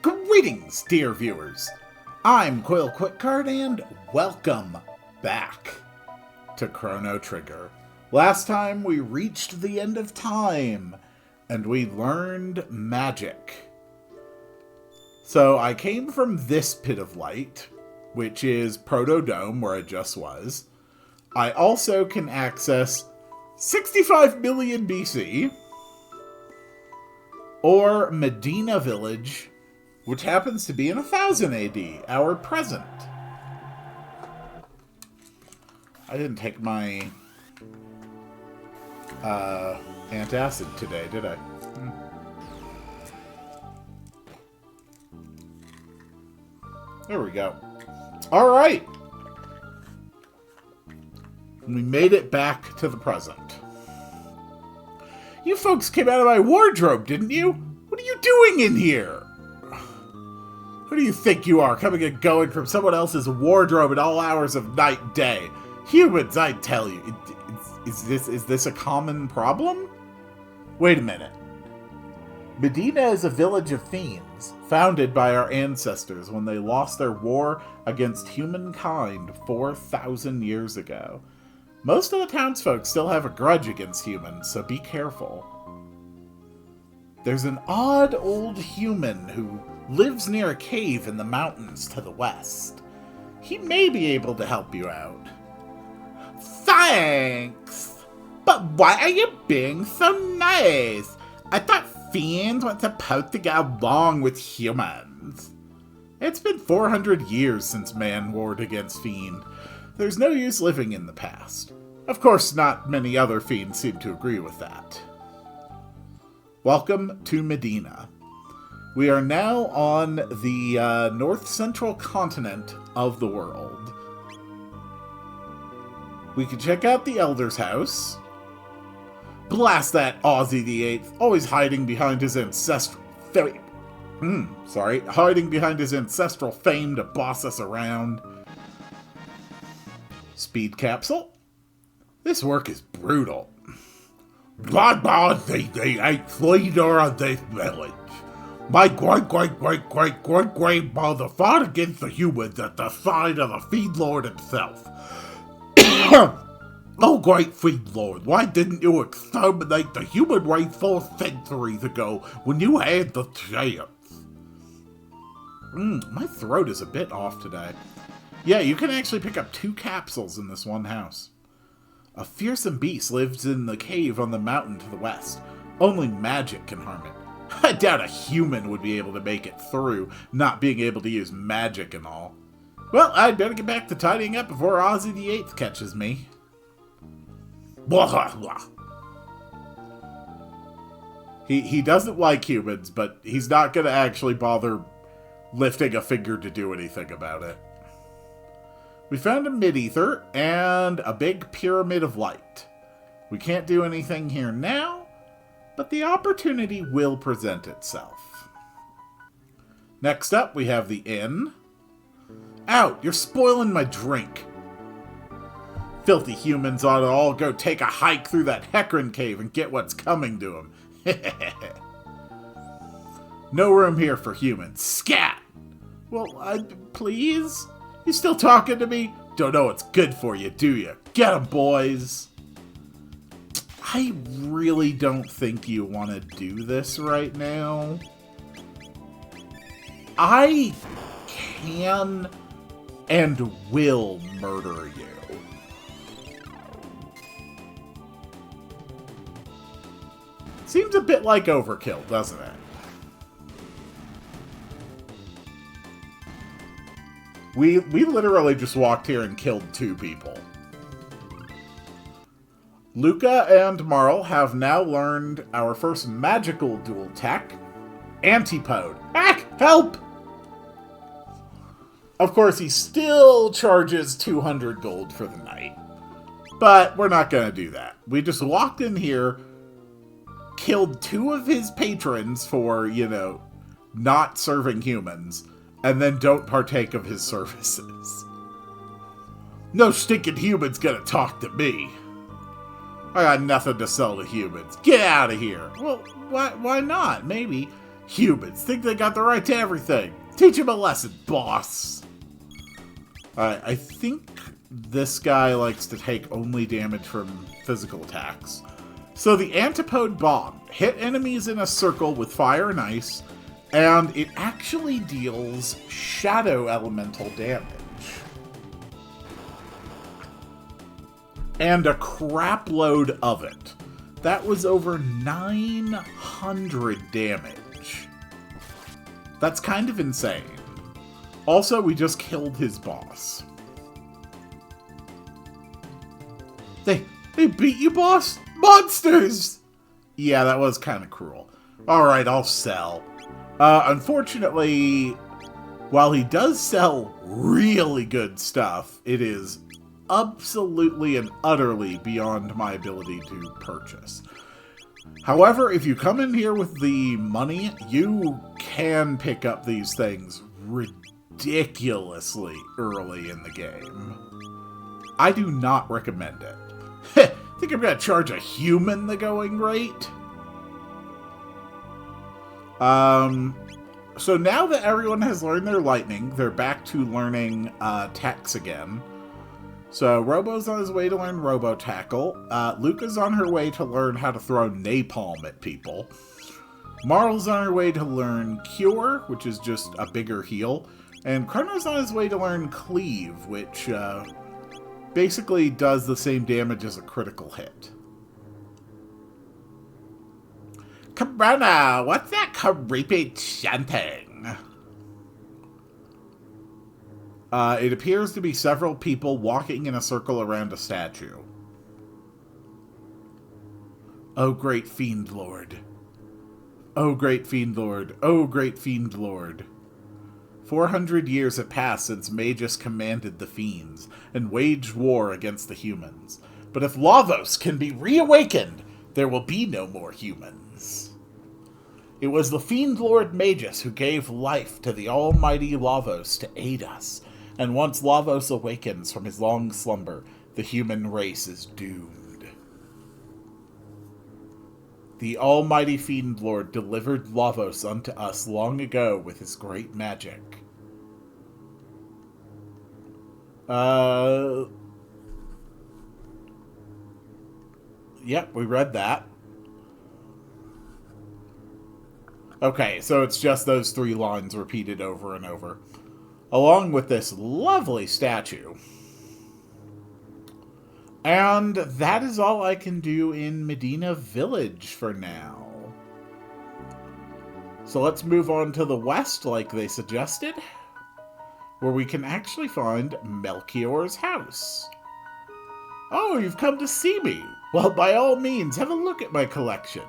Greetings, dear viewers. I'm Quill Quickcard, and welcome back to Chrono Trigger. Last time we reached the end of time, and we learned magic. So I came from this pit of light, which is Proto-Dome, where I just was. I also can access 65 million BC, or Medina Village, which happens to be in 1000 AD, our present. I didn't take my antacid today, did I? There we go. Alright! We made it back to the present. You folks came out of my wardrobe, didn't you? What are you doing in here? Who do you think you are, coming and going from someone else's wardrobe at all hours of night and day? Humans, I tell you. Is this a common problem? Wait a minute. Medina is a village of fiends, founded by our ancestors when they lost their war against humankind 4,000 years ago. Most of the townsfolk still have a grudge against humans, so be careful. There's an odd old human who lives near a cave in the mountains to the west. He may be able to help you out. Thanks! But why are you being so nice? I thought fiends weren't supposed to get along with humans. It's been 400 years since man warred against fiend. There's no use living in the past. Of course, not many other fiends seem to agree with that. Welcome to Medina. We are now on the north-central continent of the world. We can check out the Elder's house. Blast that Aussie the Eighth, always hiding behind his ancestral hiding behind his ancestral fame to boss us around. Speed capsule. This work is brutal. God, the eighth leader of this village. My great-great-great-great-great-grandmother fought against the humans at the side of the Fiend Lord himself. Oh, great Fiend Lord, why didn't you exterminate the human race 4 centuries ago when you had the chance? My throat is a bit off today. Yeah, you can actually pick up 2 capsules in this one house. A fearsome beast lives in the cave on the mountain to the west. Only magic can harm it. I doubt a human would be able to make it through, not being able to use magic and all. Well, I'd better get back to tidying up before Ozzy the Eighth catches me. Blah, blah. He doesn't like humans, but he's not going to actually bother lifting a finger to do anything about it. We found a mid-ether and a big pyramid of light. We can't do anything here now, but the opportunity will present itself. Next up, we have the inn. Out! You're spoiling my drink! Filthy humans ought to all go take a hike through that Hecarim cave and get what's coming to them. No room here for humans. Scat! Well, please? You still talking to me? Don't know what's good for you, do you? Get 'em, boys! I really don't think you want to do this right now. I can and will murder you. Seems a bit like overkill, doesn't it? We literally just walked here and killed 2 people. Luca and Marl have now learned our first magical dual tech, Antipode. Help! Of course, he still charges 200 gold for the night. But we're not going to do that. We just walked in here, killed 2 of his patrons for, not serving humans, and then don't partake of his services. No stinking human's gonna talk to me. I got nothing to sell to humans. Get out of here. Well, why not? Maybe Humans think they got the right to everything. Teach him a lesson, boss. Alright, I think this guy likes to take only damage from physical attacks. So the Antipode Bomb. Hit enemies in a circle with fire and ice, and it actually deals shadow elemental damage. And a crap load of it. That was over 900 damage. That's kind of insane. Also, we just killed his boss. They beat you, boss? Monsters! Yeah, that was kind of cruel. Alright, I'll sell. Unfortunately, while he does sell really good stuff, it is absolutely and utterly beyond my ability to purchase. However, if you come in here with the money, you can pick up these things ridiculously early in the game. I do not recommend it. Think I'm gonna charge a human the going rate? So now that everyone has learned their lightning, they're back to learning techs again. So Robo's on his way to learn Robo Tackle. Luca's on her way to learn how to throw napalm at people. Marl's on her way to learn Cure, which is just a bigger heal. And Chrono's on his way to learn Cleave, which basically does the same damage as a critical hit. Chrono, what's that creepy chanting? It appears to be several people walking in a circle around a statue. Oh, great fiend lord. Oh, great fiend lord. Oh, great fiend lord. 400 years have passed since Magus commanded the fiends and waged war against the humans. But if Lavos can be reawakened, there will be no more humans. It was the fiend lord Magus who gave life to the almighty Lavos to aid us. And once Lavos awakens from his long slumber, the human race is doomed. The almighty Fiend Lord delivered Lavos unto us long ago with his great magic. Yep, we read that. Okay, so it's just those 3 lines repeated over and over. Along with this lovely statue. And that is all I can do in Medina Village for now. So let's move on to the west like they suggested, where we can actually find Melchior's house. Oh, you've come to see me. Well, by all means, have a look at my collection.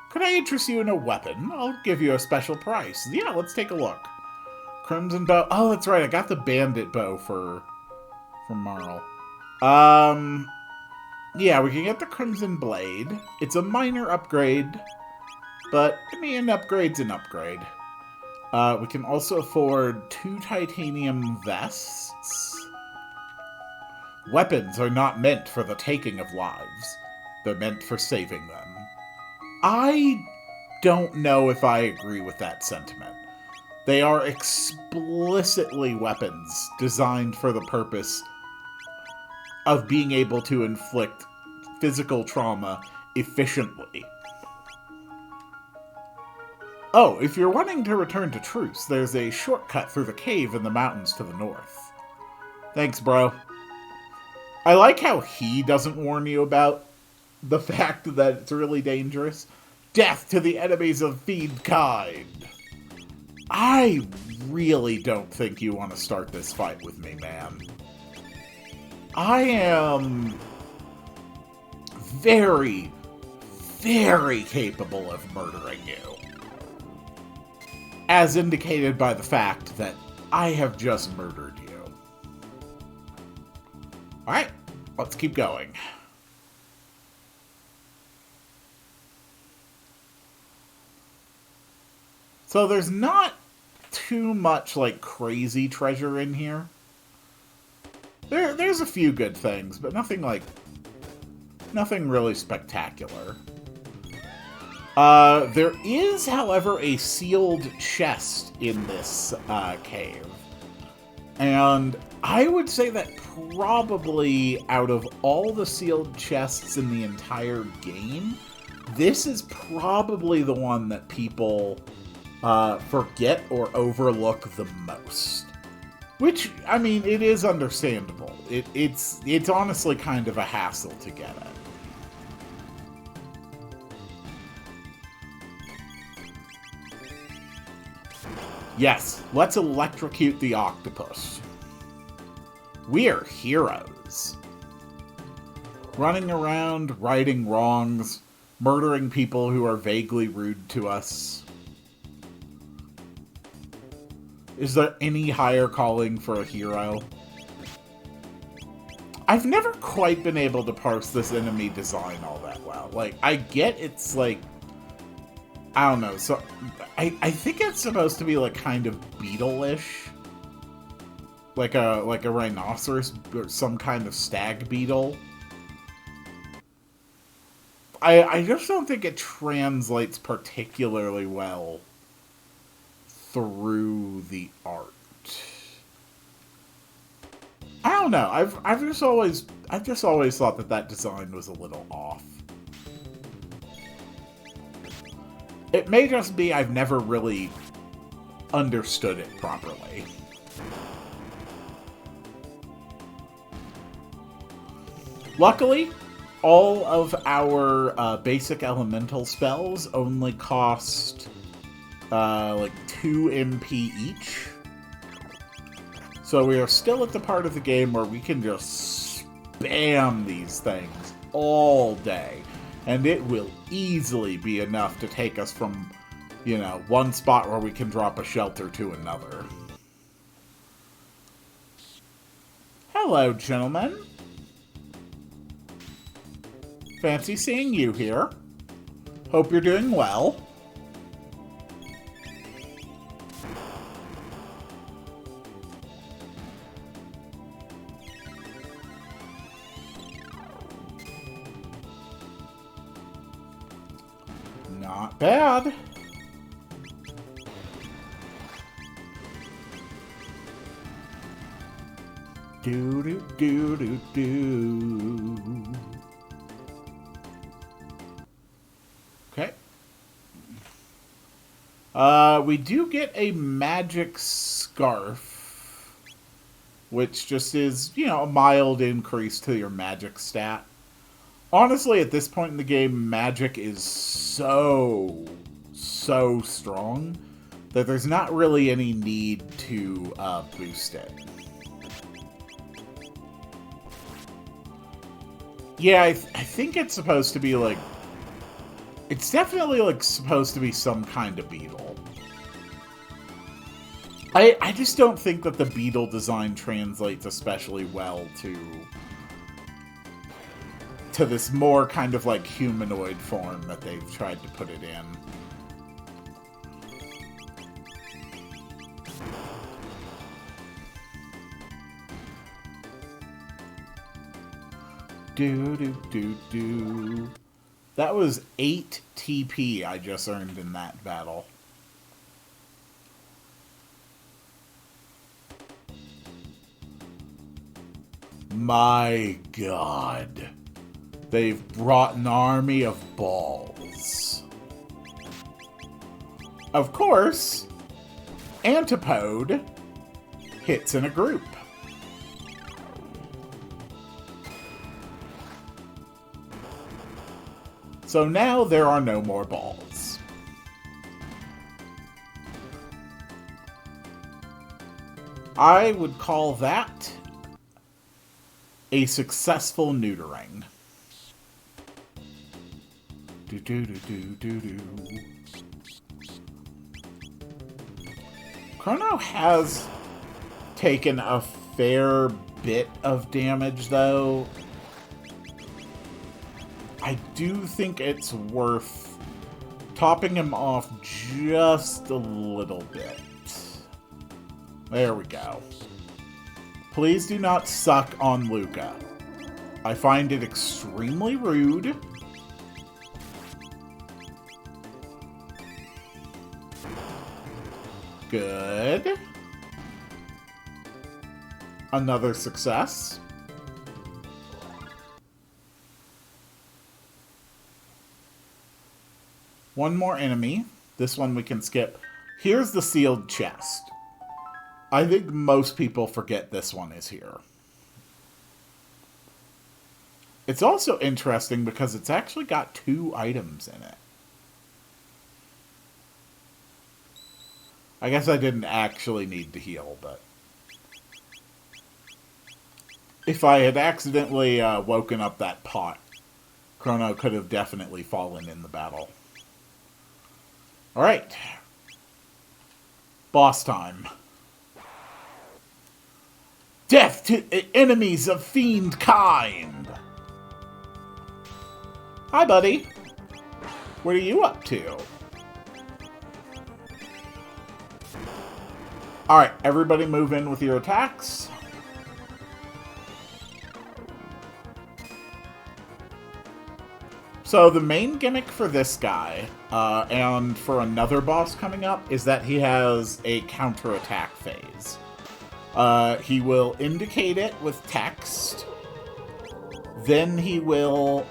Could I interest you in a weapon? I'll give you a special price. Yeah, let's take a look. Crimson bow. Oh, that's right. I got the bandit bow for Marl. Yeah, we can get the crimson blade. It's a minor upgrade, but I mean, an upgrade's an upgrade. We can also afford 2 titanium vests. Weapons are not meant for the taking of lives. They're meant for saving them. I don't know if I agree with that sentiment. They are explicitly weapons designed for the purpose of being able to inflict physical trauma efficiently. Oh, if you're wanting to return to Truce, there's a shortcut through the cave in the mountains to the north. Thanks, bro. I like how he doesn't warn you about the fact that it's really dangerous. Death to the enemies of fiend kind. I really don't think you want to start this fight with me, man. I am very, very capable of murdering you. As indicated by the fact that I have just murdered you. Alright, let's keep going. So there's not too much, like, crazy treasure in here. There's a few good things, but nothing really spectacular. There is, however, a sealed chest in this cave. And I would say that probably out of all the sealed chests in the entire game, this is probably the one that people forget or overlook the most. Which, I mean, it is understandable. It's honestly kind of a hassle to get it. Yes, let's electrocute the octopus. We're heroes. Running around, righting wrongs, murdering people who are vaguely rude to us. Is there any higher calling for a hero? I've never quite been able to parse this enemy design all that well. Like, I get it's like, I don't know, so I think it's supposed to be like kind of beetle-ish. Like a rhinoceros or some kind of stag beetle. I just don't think it translates particularly well through the art. I don't know. I've just always thought that design was a little off. It may just be I've never really understood it properly. Luckily, all of our basic elemental spells only cost like 2 MP each. So we are still at the part of the game where we can just spam these things all day. And it will easily be enough to take us from, you know, one spot where we can drop a shelter to another. Hello, gentlemen. Fancy seeing you here. Hope you're doing well. Not bad. Do do do do do. Okay. We do get a magic scarf, which just is, you know, a mild increase to your magic stat. Honestly, at this point in the game, magic is so strong that there's not really any need to boost it. Yeah, I think it's supposed to be like... It's definitely like supposed to be some kind of beetle. I just don't think that the beetle design translates especially well to this more kind of like humanoid form that they've tried to put it in. Do do do do. That was 8 TP I just earned in that battle. My God. They've brought an army of balls. Of course, Antipode hits in a group. So now there are no more balls. I would call that a successful neutering. Do do do do do do. Chrono has taken a fair bit of damage, though. I do think it's worth topping him off just a little bit. There we go. Please do not suck on Luca. I find it extremely rude. Good. Another success. One more enemy. This one we can skip. Here's the sealed chest. I think most people forget this one is here. It's also interesting because it's actually got 2 items in it. I guess I didn't actually need to heal, but... if I had accidentally woken up that pot, Chrono could have definitely fallen in the battle. Alright. Boss time. Death to enemies of fiend kind! Hi, buddy. What are you up to? Alright, everybody move in with your attacks. So the main gimmick for this guy, and for another boss coming up, is that he has a counterattack phase. He will indicate it with text. Then he will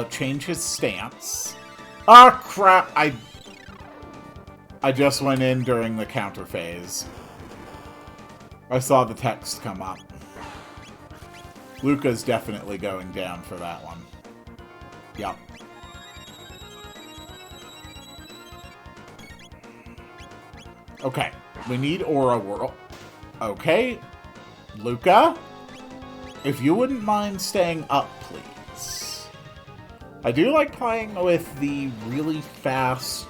change his stance. Oh crap! I just went in during the counter phase. I saw the text come up. Luca's definitely going down for that one. Yep. Okay, we need Aura Whirl. Okay, Luca, if you wouldn't mind staying up, please. I do like playing with the really fast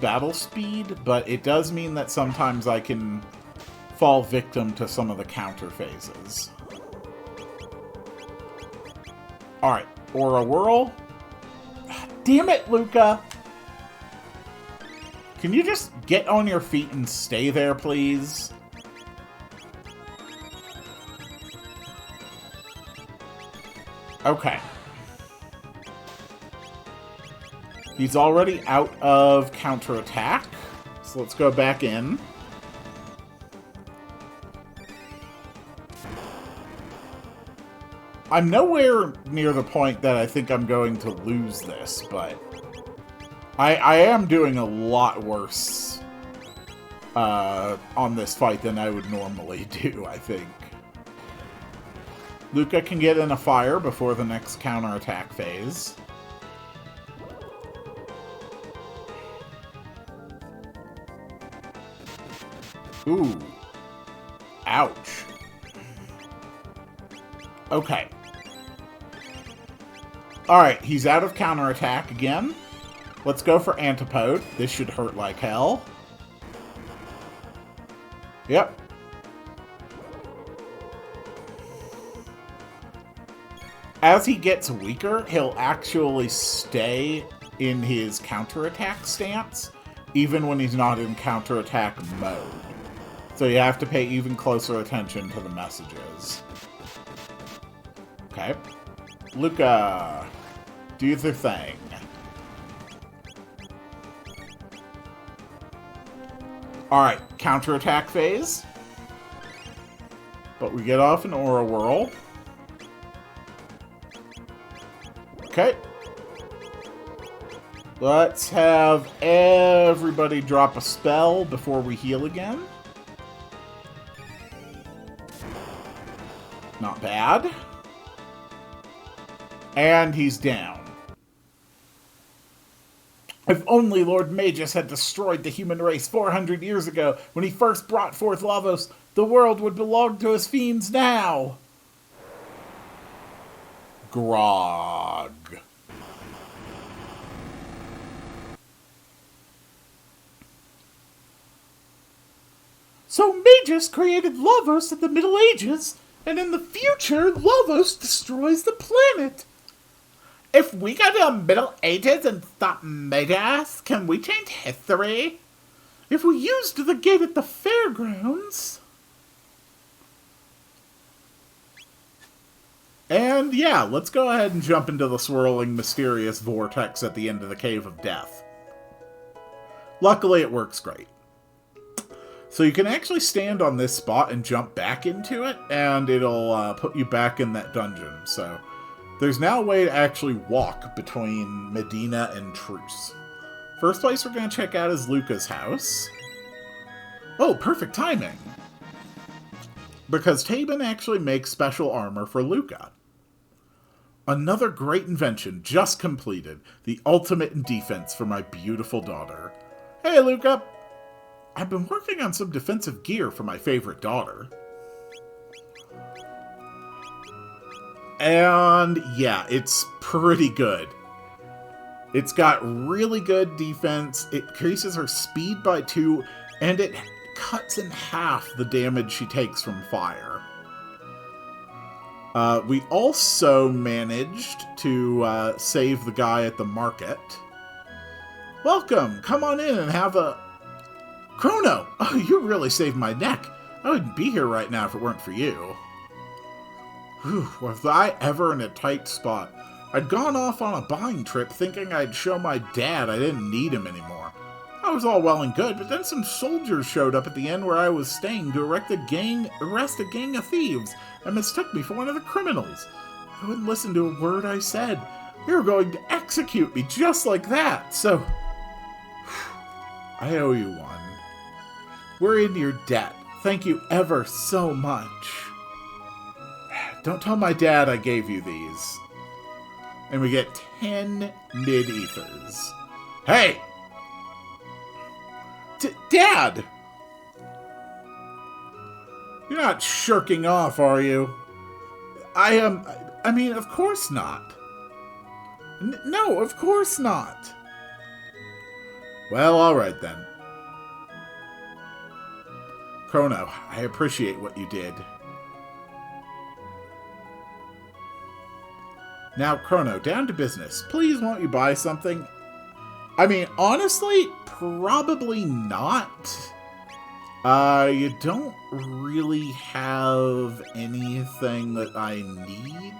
battle speed, but it does mean that sometimes I can fall victim to some of the counter phases. Alright, Aura Whirl. Damn it, Luca! Can you just get on your feet and stay there, please? Okay. He's already out of counterattack, so let's go back in. I'm nowhere near the point that I think I'm going to lose this, but I am doing a lot worse on this fight than I would normally do, I think. Luca can get in a fire before the next counterattack phase. Ooh. Ouch. Okay. Alright, he's out of counterattack again. Let's go for Antipode. This should hurt like hell. Yep. As he gets weaker, he'll actually stay in his counterattack stance, even when he's not in counterattack mode. So you have to pay even closer attention to the messages. Okay. Luca, do the thing. Alright, counterattack phase. But we get off an Aura Whirl. Okay. Let's have everybody drop a spell before we heal again. Not bad. And he's down. If only Lord Magus had destroyed the human race 400 years ago when he first brought forth Lavos, the world would belong to his fiends now. Grog. So Magus created Lavos in the Middle Ages, and in the future, Lavos destroys the planet. If we go to the Middle Ages and stop Magus, can we change history? If we used the gate at the fairgrounds... And yeah, let's go ahead and jump into the swirling, mysterious vortex at the end of the Cave of Death. Luckily, it works great. So you can actually stand on this spot and jump back into it, and it'll put you back in that dungeon. So there's now a way to actually walk between Medina and Truce. First place we're going to check out is Luca's house. Oh, perfect timing! Because Tabin actually makes special armor for Luca. Another great invention just completed. The ultimate in defense for my beautiful daughter. Hey, Luca! I've been working on some defensive gear for my favorite daughter. And yeah, it's pretty good. It's got really good defense, it increases her speed by 2, and it cuts in half the damage she takes from fire. We also managed to save the guy at the market. Welcome! Come on in and have a... Chrono! Oh, you really saved my neck. I wouldn't be here right now if it weren't for you. Whew, was I ever in a tight spot. I'd gone off on a buying trip thinking I'd show my dad I didn't need him anymore. I was all well and good, but then some soldiers showed up at the inn where I was staying to arrest a gang of thieves and mistook me for one of the criminals. I wouldn't listen to a word I said. They were going to execute me just like that, so... I owe you one. We're in your debt. Thank you ever so much. Don't tell my dad I gave you these. And we get 10 mid-ethers. Hey! Dad! You're not shirking off, are you? I mean, of course not. No, of course not. Well, alright then. Chrono, I appreciate what you did. Now, Chrono, down to business. Please, won't you buy something? I mean, honestly, probably not. You don't really have anything that I need.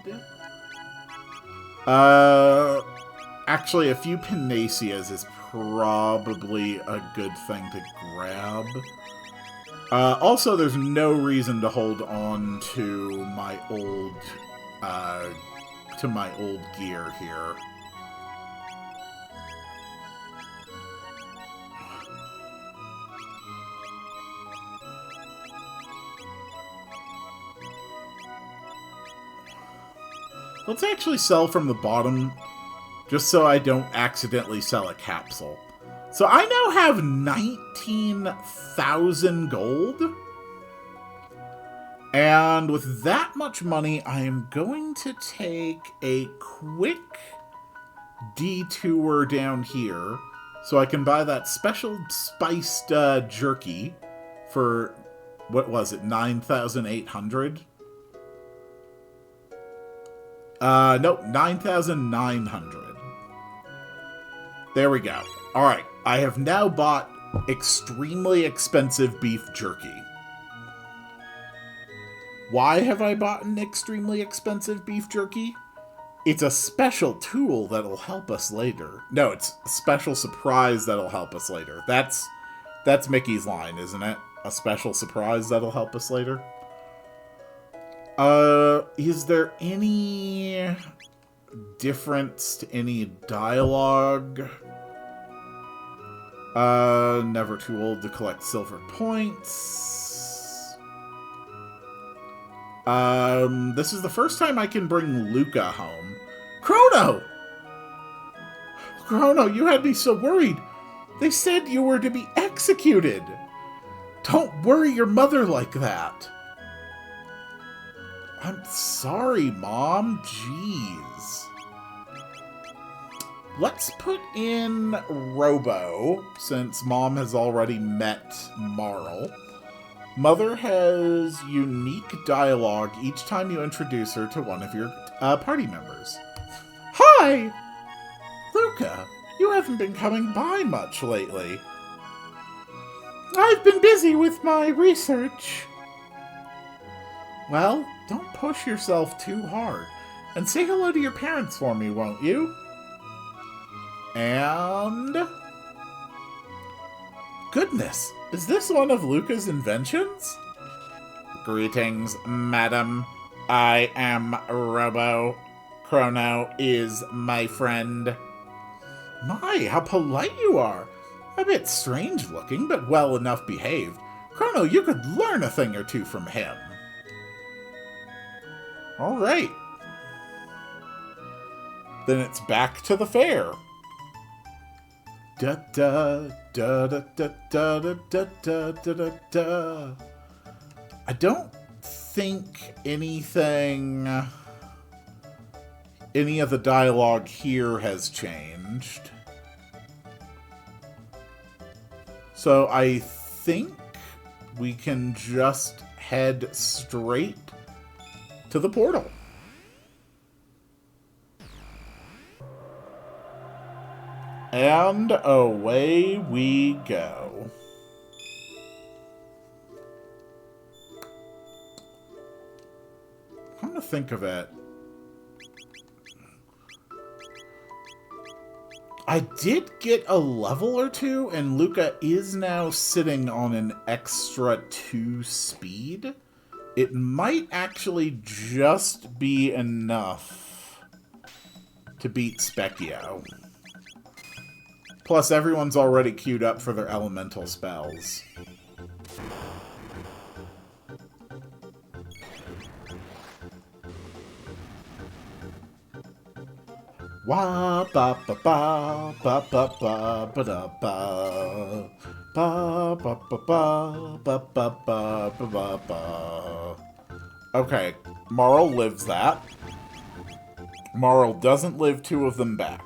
Actually, a few Panaceas is probably a good thing to grab. Also, there's no reason to hold on to my old gear here. Let's actually sell from the bottom, just so I don't accidentally sell a capsule. So I now have 19,000 gold. And with that much money, I am going to take a quick detour down here so I can buy that special spiced jerky for, what was it, 9,800? Nope, 9,900. There we go. Alright, I have now bought extremely expensive beef jerky. Why have I bought an extremely expensive beef jerky? It's a special tool that'll help us later. No, it's a special surprise that'll help us later. That's Mickey's line, isn't it? A special surprise that'll help us later? Is there any difference to any dialogue? Never too old to collect silver points. This is the first time I can bring Luca home. Chrono! Chrono, you had me so worried. They said you were to be executed. Don't worry your mother like that. I'm sorry, Mom. Jeez. Let's put in Robo, since Mom has already met Marl. Mother has unique dialogue each time you introduce her to one of your party members. Hi! Luca, you haven't been coming by much lately. I've been busy with my research. Well, don't push yourself too hard. And say hello to your parents for me, won't you? And... goodness, Is this one of Luca's inventions? Greetings, madam. I am Robo. Chrono is my friend. My, how polite you are. A bit strange looking, but well enough behaved. Chrono, you could learn a thing or two from him. All right. Then it's back to the fair. Da da da da da da da da da da da. I don't think any of the dialogue here has changed. So I think we can just head straight to the portal. And away we go. Come to think of it, I did get a level or two, and Luca is now sitting on an extra 2 speed. It might actually just be enough to beat Specchio. Plus, everyone's already queued up for their elemental spells. Wah ba ba ba ba ba ba ba da ba ba ba ba ba ba ba ba ba ba. Okay, Marl lives that. Marl doesn't live 2 of them back.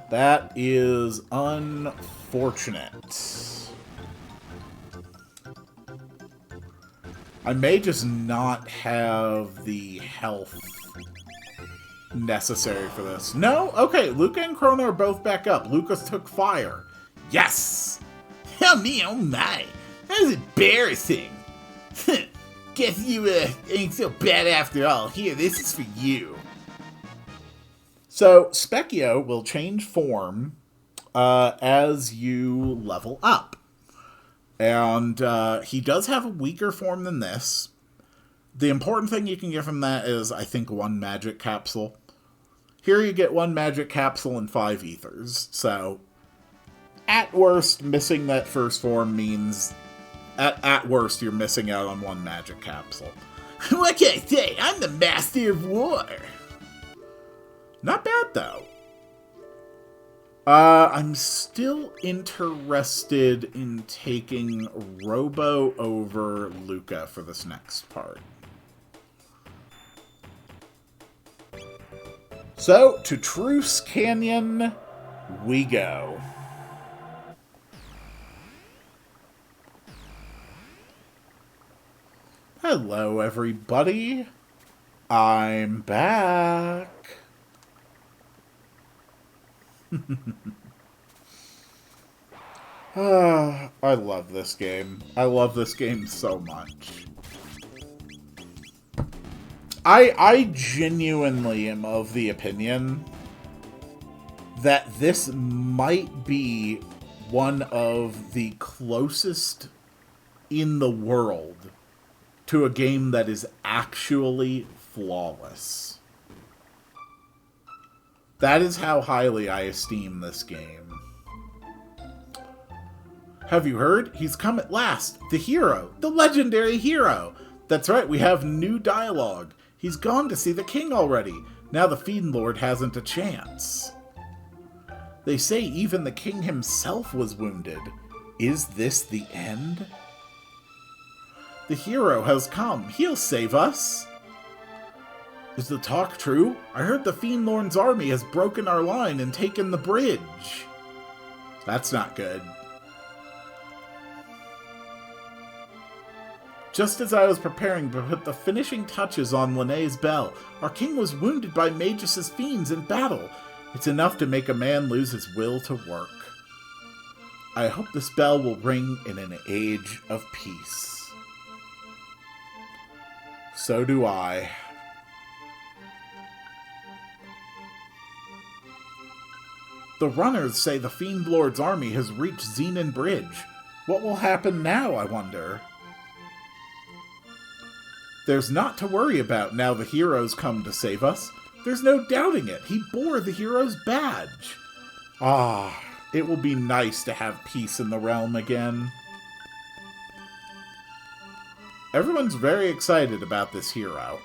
That is unfortunate. I may just not have the health necessary for this. No? Okay, Luca and Chrono are both back up. Lucas took fire. Yes! Oh me, oh my. That was embarrassing. Guess you ain't so bad after all. Here, this is for you. So, Specchio will change form as you level up. And he does have a weaker form than this. The important thing you can get from that is, I think, 1 magic capsule. Here you get 1 magic capsule and 5 ethers. So, at worst, missing that first form means, at worst, you're missing out on 1 magic capsule. What can I say? I'm the master of war. Not bad, though. I'm still interested in taking Robo over Luca for this next part. So, to Truce Canyon we go. Hello, everybody. I'm back. I love this game. I love this game so much. I genuinely am of the opinion that this might be one of the closest in the world to a game that is actually flawless. That is how highly I esteem this game. Have you heard? He's come at last. The hero. The legendary hero. That's right, we have new dialogue. He's gone to see the king already. Now the Fiend Lord hasn't a chance. They say even the king himself was wounded. Is this the end? The hero has come. He'll save us. Is the talk true? I heard the Fiend Lord's army has broken our line and taken the bridge. That's not good. Just as I was preparing to put the finishing touches on Linnéa's bell, our king was wounded by Magus' fiends in battle. It's enough to make a man lose his will to work. I hope this bell will ring in an age of peace. So do I. The runners say the Fiend Lord's army has reached Xenon Bridge. What will happen now, I wonder? There's naught to worry about now the heroes come to save us. There's no doubting it. He bore the hero's badge. Ah, it will be nice to have peace in the realm again. Everyone's very excited about this hero.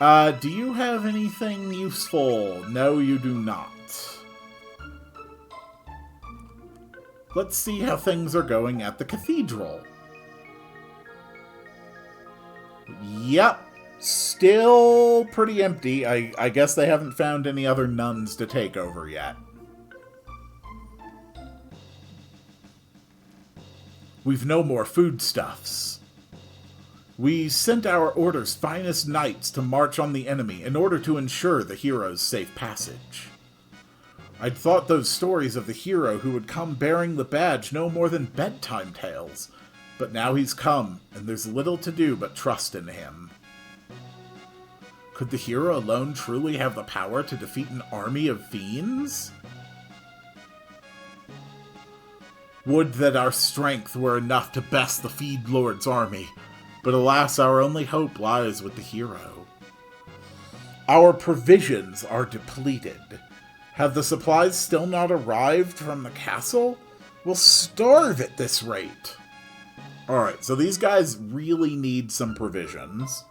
Do you have anything useful? No, you do not. Let's see how things are going at the cathedral. Yep, still pretty empty. I guess they haven't found any other nuns to take over yet. We've no more foodstuffs. We sent our order's finest knights to march on the enemy in order to ensure the hero's safe passage. I'd thought those stories of the hero who would come bearing the badge no more than bedtime tales, but now he's come, and there's little to do but trust in him. Could the hero alone truly have the power to defeat an army of fiends? Would that our strength were enough to best the Fiend Lord's army, but alas, our only hope lies with the hero. Our provisions are depleted. Have the supplies still not arrived from the castle? We'll starve at this rate. Alright, so these guys really need some provisions.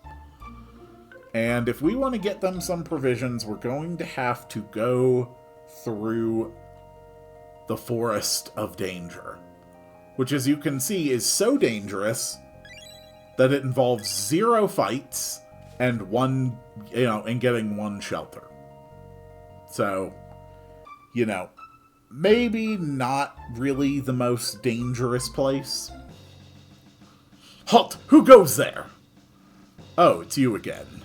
And if we want to get them some provisions, we're going to have to go through the Forest of Danger. Which, as you can see, is so dangerous that it involves 0 fights and and getting 1 shelter. So, maybe not really the most dangerous place. Halt! Who goes there? Oh, it's you again.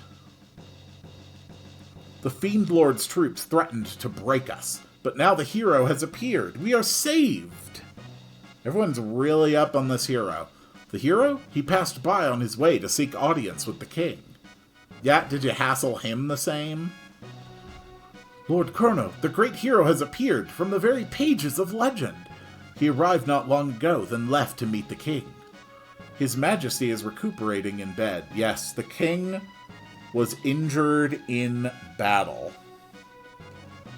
The Fiend Lord's troops threatened to break us, but now the hero has appeared. We are saved! Everyone's really up on this hero. The hero? He passed by on his way to seek audience with the king. Yeah, did you hassle him the same? Lord Chrono, the great hero has appeared from the very pages of legend. He arrived not long ago, then left to meet the king. His Majesty is recuperating in bed. Yes, the king was injured in battle.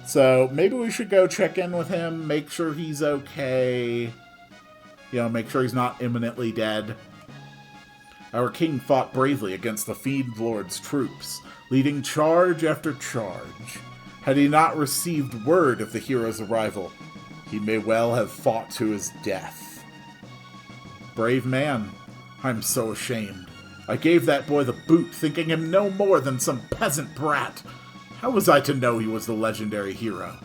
So maybe we should go check in with him, make sure he's okay. Make sure he's not imminently dead. Our king fought bravely against the Fiend Lord's troops, leading charge after charge. Had he not received word of the hero's arrival, he may well have fought to his death. Brave man. I'm so ashamed. I gave that boy the boot, thinking him no more than some peasant brat. How was I to know he was the legendary hero?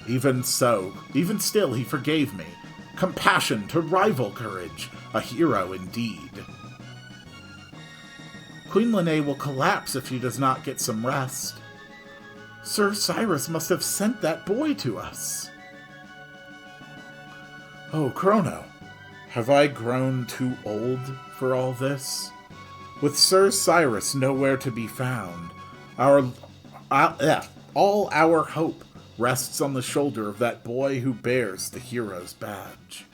Even still, he forgave me. Compassion to rival courage. A hero indeed. Queen Lene will collapse if she does not get some rest. Sir Cyrus must have sent that boy to us. Oh, Chrono, have I grown too old for all this? With Sir Cyrus nowhere to be found, all our hope rests on the shoulder of that boy who bears the hero's badge.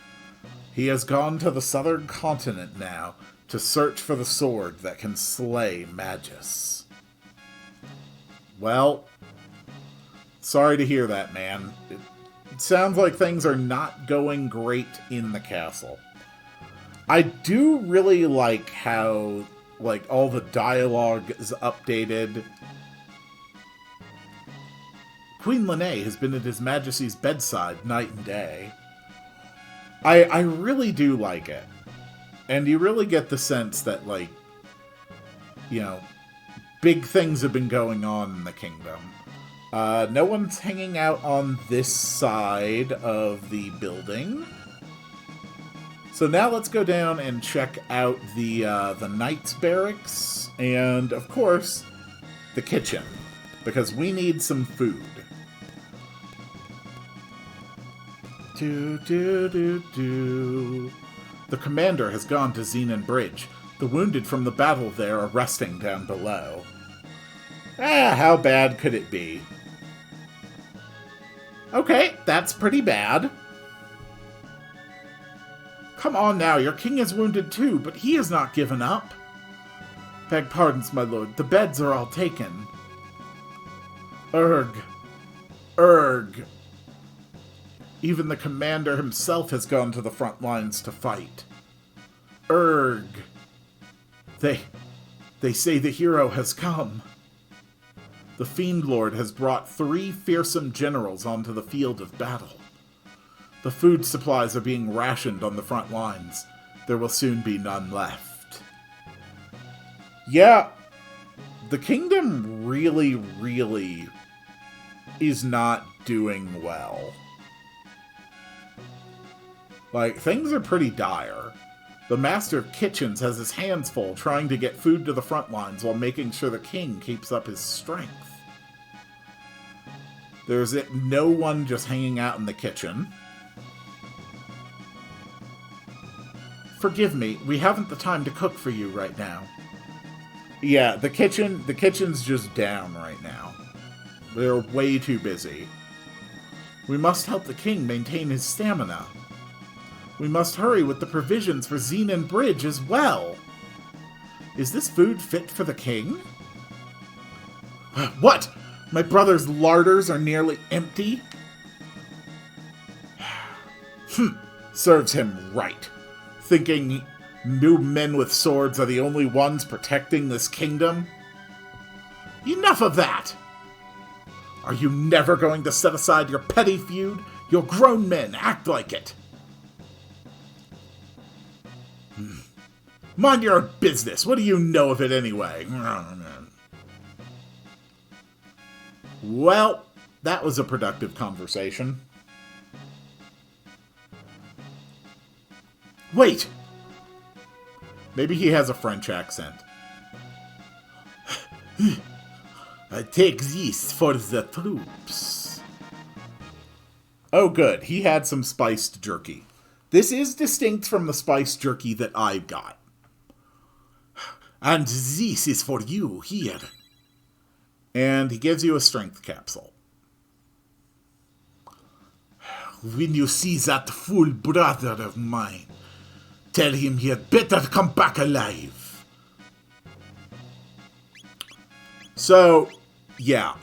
He has gone to the southern continent now to search for the sword that can slay Magus. Well, sorry to hear that, man. It sounds like things are not going great in the castle. I do really like how, all the dialogue is updated. Queen Lene has been at His Majesty's bedside night and day. I really do like it. And you really get the sense that, big things have been going on in the kingdom. No one's hanging out on this side of the building. So now let's go down and check out the Knights Barracks. And, of course, the kitchen. Because we need some food. The commander has gone to Xenon Bridge. The wounded from the battle there are resting down below. How bad could it be? Okay, that's pretty bad. Come on now, your king is wounded too, but he has not given up. Beg pardons, my lord, the beds are all taken. Urgh. Urgh. Even the commander himself has gone to the front lines to fight. Urgh. They say the hero has come. The Fiend Lord has brought 3 fearsome generals onto the field of battle. The food supplies are being rationed on the front lines. There will soon be none left. Yeah, the kingdom really, really is not doing well. Like, things are pretty dire. The Master of Kitchens has his hands full trying to get food to the front lines while making sure the king keeps up his strength. There's no one just hanging out in the kitchen. Forgive me, we haven't the time to cook for you right now. Yeah, the kitchen's just down right now. They're way too busy. We must help the king maintain his stamina. We must hurry with the provisions for Xenon Bridge as well. Is this food fit for the king? What? My brother's larders are nearly empty? Serves him right. Thinking new men with swords are the only ones protecting this kingdom? Enough of that! Are you never going to set aside your petty feud? You're grown men, act like it! Mind your own business, what do you know of it anyway? Well, that was a productive conversation. Wait! Maybe he has a French accent. I take this for the troops. Oh good, he had some spiced jerky. This is distinct from the spiced jerky that I got. And this is for you here. And he gives you a strength capsule. When you see that fool brother of mine, tell him he had better come back alive. So, yeah,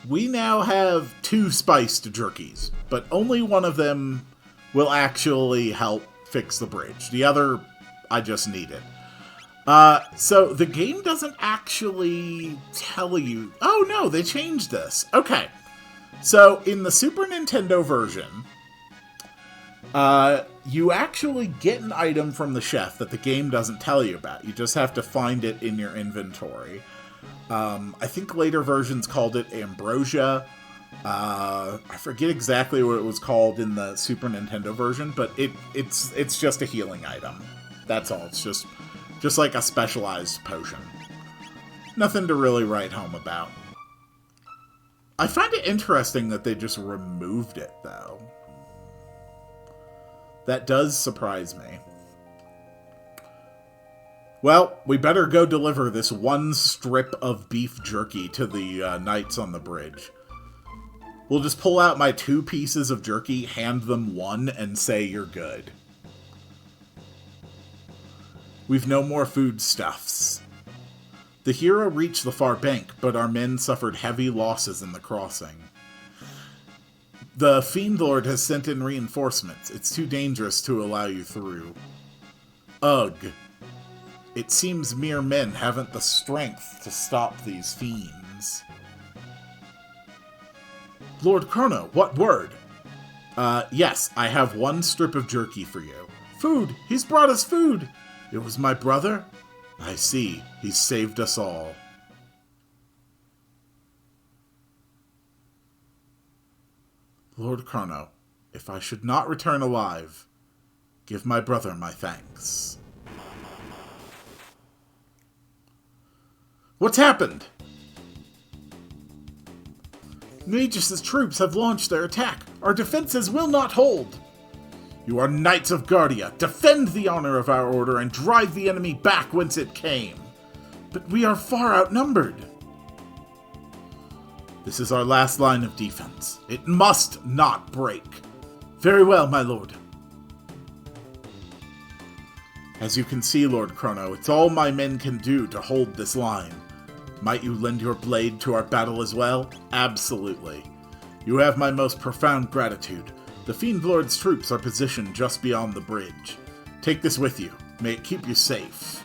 we now have 2 spiced jerkies, but only one of them will actually help fix the bridge. The other, I just need it. So the game doesn't actually tell you... Oh no, they changed this. Okay. So in the Super Nintendo version, you actually get an item from the chef that the game doesn't tell you about. You just have to find it in your inventory. I think later versions called it Ambrosia. I forget exactly what it was called in the Super Nintendo version, but it's just a healing item. That's all. It's just like a specialized potion. Nothing to really write home about. I find it interesting that they just removed it, though. That does surprise me. Well, we better go deliver this 1 strip of beef jerky to the knights on the bridge. We'll just pull out my 2 pieces of jerky, hand them 1, and say you're good. We've no more foodstuffs. The hero reached the far bank, but our men suffered heavy losses in the crossing. The Fiend Lord has sent in reinforcements. It's too dangerous to allow you through. Ugh. It seems mere men haven't the strength to stop these fiends. Lord Chrono, what word? Yes, I have 1 strip of jerky for you. Food! He's brought us food! It was my brother? I see. He's saved us all. Lord Chrono, if I should not return alive, give my brother my thanks. What's happened? Magus' troops have launched their attack. Our defenses will not hold. You are Knights of Guardia. Defend the honor of our order and drive the enemy back whence it came. But we are far outnumbered. This is our last line of defense. It must not break. Very well, my lord. As you can see, Lord Chrono, it's all my men can do to hold this line. Might you lend your blade to our battle as well? Absolutely. You have my most profound gratitude. The Fiend Lord's troops are positioned just beyond the bridge. Take this with you. May it keep you safe.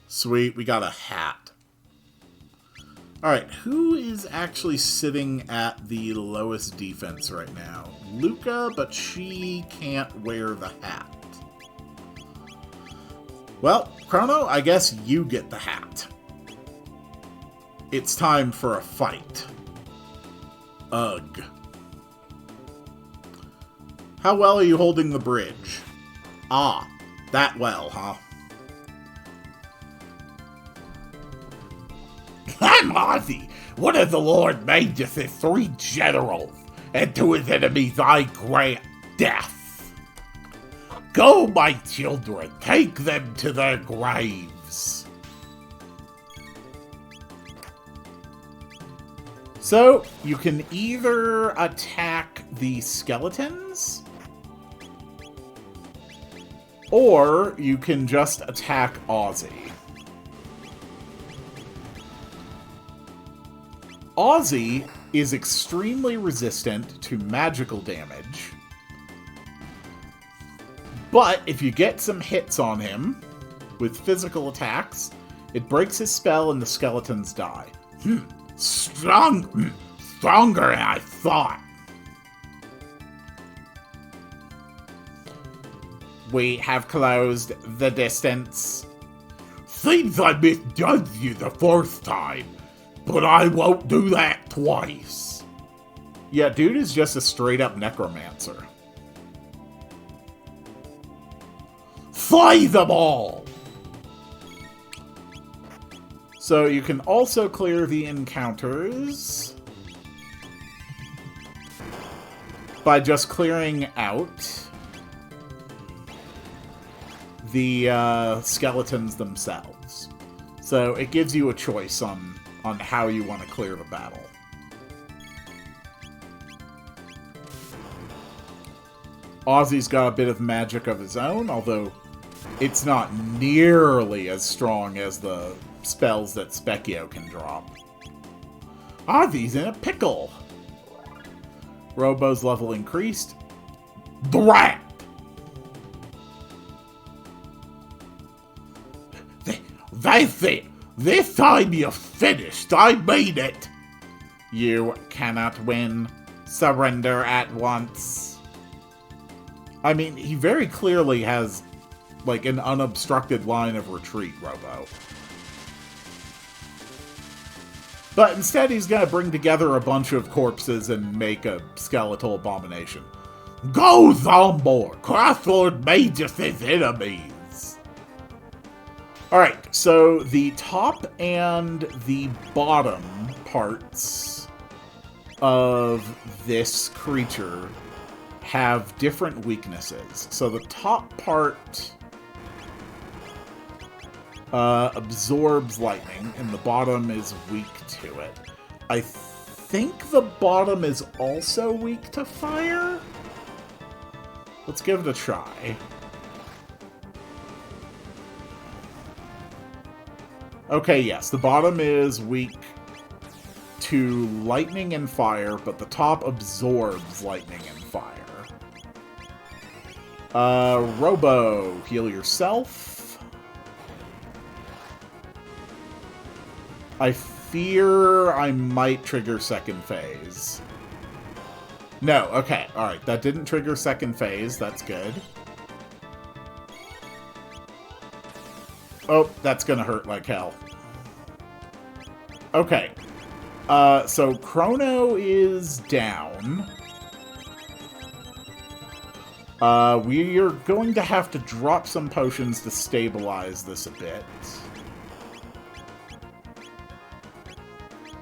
Sweet, we got a hat. Alright, who is actually sitting at the lowest defense right now? Luca, but she can't wear the hat. Well, Chrono, I guess you get the hat. It's time for a fight. Ugh. How well are you holding the bridge? Ah, that well, huh? I'm Ozzy, one of the Lord Magus' 3 generals, and to his enemies I grant death. Go, my children, take them to their graves. So, you can either attack the skeletons, or you can just attack Ozzy. Ozzy is extremely resistant to magical damage, but if you get some hits on him with physical attacks, it breaks his spell and the skeletons die. Stronger than I thought. We have closed the distance. Seems I misjudged you the first time, but I won't do that twice. Yeah, dude is just a straight-up necromancer. Slay them all! So you can also clear the encounters by just clearing out the skeletons themselves. So it gives you a choice on how you want to clear the battle. Ozzy's got a bit of magic of his own, although it's not nearly as strong as the spells that Specchio can drop. Ozzy's in a pickle! Robo's level increased. Drat! That's it! This time you're finished! I made it! You cannot win. Surrender at once. I mean, he very clearly has, like, an unobstructed line of retreat, Robo. But instead he's gonna bring together a bunch of corpses and make a skeletal abomination. Go, Zombor! Crush Lord Magus' enemies! Alright, so the top and the bottom parts of this creature have different weaknesses. So the top part absorbs lightning, and the bottom is weak to it. I think the bottom is also weak to fire? Let's give it a try. Okay, yes, the bottom is weak to lightning and fire, but the top absorbs lightning and fire. Robo, heal yourself. I fear I might trigger second phase. No, okay, alright, that didn't trigger second phase, that's good. Oh, that's gonna hurt like hell. Okay, so Chrono is down. We are going to have to drop some potions to stabilize this a bit.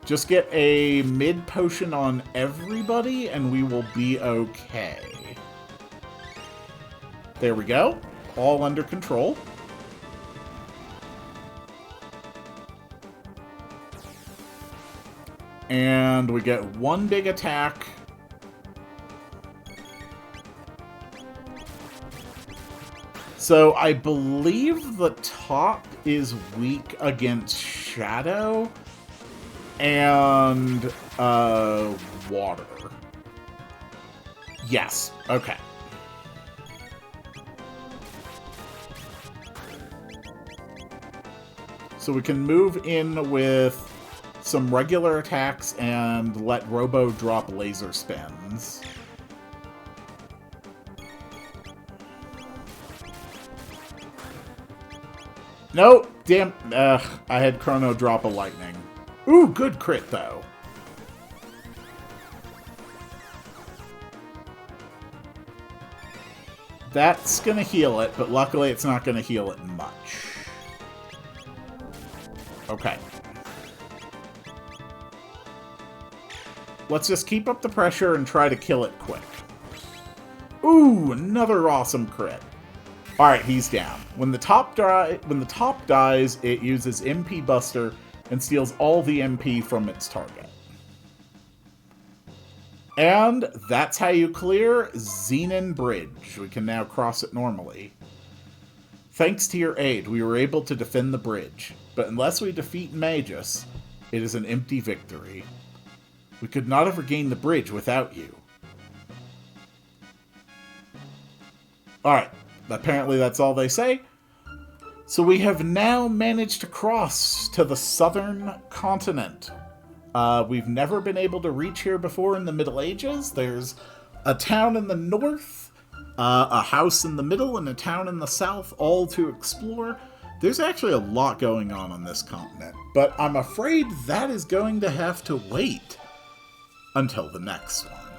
Just get a mid potion on everybody, and we will be okay. There we go. All under control. And we get one big attack. So I believe the top is weak against Shadow and water. Yes, okay. So we can move in with some regular attacks and let Robo drop laser spins. Nope, damn. I had Chrono drop a lightning. Ooh, good crit though. That's gonna heal it, but luckily it's not gonna heal it much. Okay. Let's just keep up the pressure and try to kill it quick. Ooh, another awesome crit. Alright, he's down. When the top dies, it uses MP Buster and steals all the MP from its target. And that's how you clear Xenon Bridge. We can now cross it normally. Thanks to your aid, we were able to defend the bridge. But unless we defeat Magus, it is an empty victory. We could not have regained the bridge without you. Alright, apparently that's all they say. So we have now managed to cross to the southern continent. We've never been able to reach here before in the Middle Ages. There's a town in the north, a house in the middle, and a town in the south, all to explore. There's actually a lot going on this continent, but I'm afraid that is going to have to wait until the next one.